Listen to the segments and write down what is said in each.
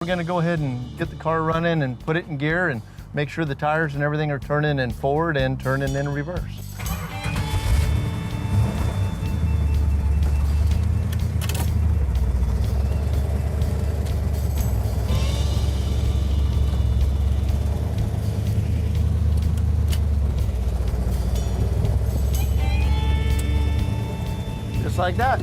We're gonna go ahead and get the car running and put it in gear and make sure the tires and everything are turning in forward and turning in reverse. Just like that.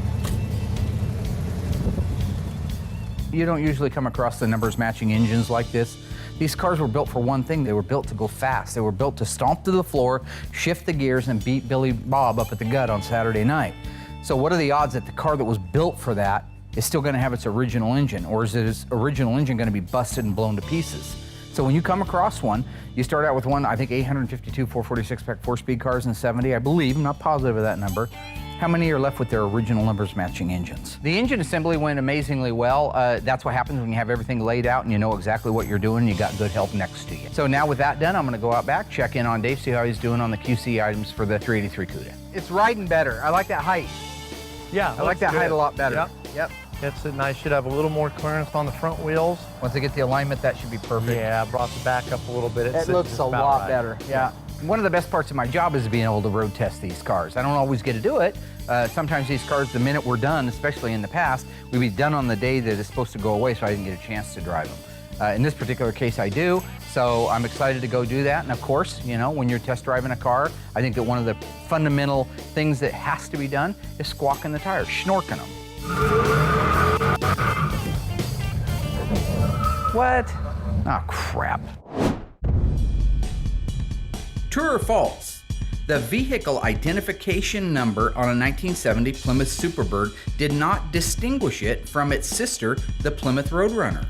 You don't usually come across the numbers matching engines like this. These cars were built for one thing. They were built to go fast. They were built to stomp to the floor, shift the gears, and beat Billy Bob up at the gut on Saturday night. So what are the odds that the car that was built for that is still gonna have its original engine, or is its original engine gonna be busted and blown to pieces? So when you come across one, you start out with one, I think 852 446 spec 4-speed cars in the 70, I believe, I'm not positive of that number. How many are left with their original numbers matching engines? The engine assembly went amazingly well. That's what happens when you have everything laid out and you know exactly what you're doing and you got good help next to you. So now with that done, I'm gonna go out back, check in on Dave, see how he's doing on the QC items for the 383 Cuda. It's riding better. I like that height. Yeah, I like that height a lot better. Yep. Yep. It's nice. Should have a little more clearance on the front wheels. Once I get the alignment, that should be perfect. Yeah, brought the back up a little bit. It looks a lot better. Yeah. One of the best parts of my job is being able to road test these cars. I don't always get to do it. Sometimes these cars, the minute we're done, especially in the past, we'd be done on the day that it's supposed to go away, so I didn't get a chance to drive them. In this particular case, I do, so I'm excited to go do that. And of course, you know, when you're test driving a car, I think that one of the fundamental things that has to be done is squawking the tires, schnorking them. What? Oh, crap. True or false? The vehicle identification number on a 1970 Plymouth Superbird did not distinguish it from its sister, the Plymouth Roadrunner.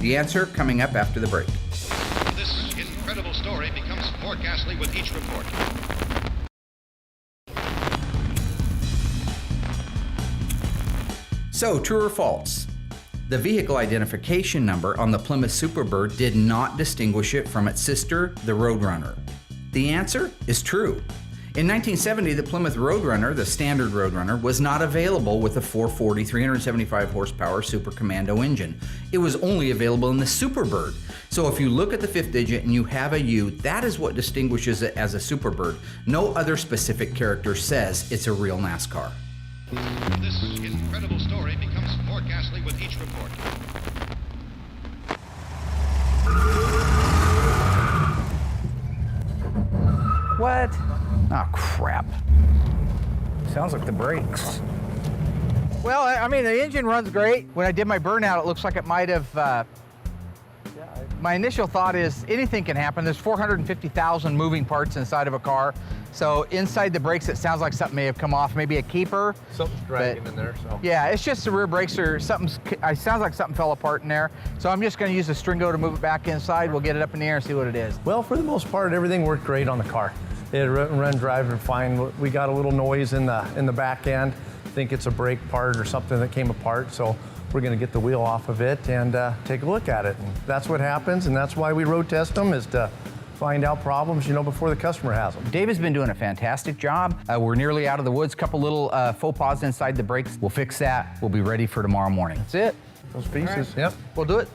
The answer coming up after the break. This incredible story becomes more ghastly with each report. So, true or false? The vehicle identification number on the Plymouth Superbird did not distinguish it from its sister, the Roadrunner. The answer is true. In 1970, the Plymouth Roadrunner, the standard Roadrunner, was not available with a 440 375 horsepower Super Commando engine. It was only available in the Superbird. So if you look at the fifth digit and you have a U, that is what distinguishes it as a Superbird. No other specific character says it's a real NASCAR. This incredible story becomes more ghastly with each report. What? Oh, crap. Sounds like the brakes. Well, I mean, the engine runs great. When I did my burnout, it looks like it might have, my initial thought is anything can happen. There's 450,000 moving parts inside of a car. So inside the brakes, it sounds like something may have come off, maybe a keeper. Something's dragging in there, so. Yeah, it's just the rear brakes or something's, it sounds like something fell apart in there. So I'm just gonna use the stringo to move it back inside. We'll get it up in the air and see what it is. Well, for the most part, everything worked great on the car. It ran driving fine. We got a little noise in the back end. I think it's a brake part or something that came apart. So we're gonna get the wheel off of it and take a look at it. And that's what happens, and that's why we road test them, is to find out problems, you know, before the customer has them. Dave has been doing a fantastic job. We're nearly out of the woods. Couple little faux pas inside the brakes. We'll fix that. We'll be ready for tomorrow morning. That's it. Those pieces, Right. yep. We'll do it.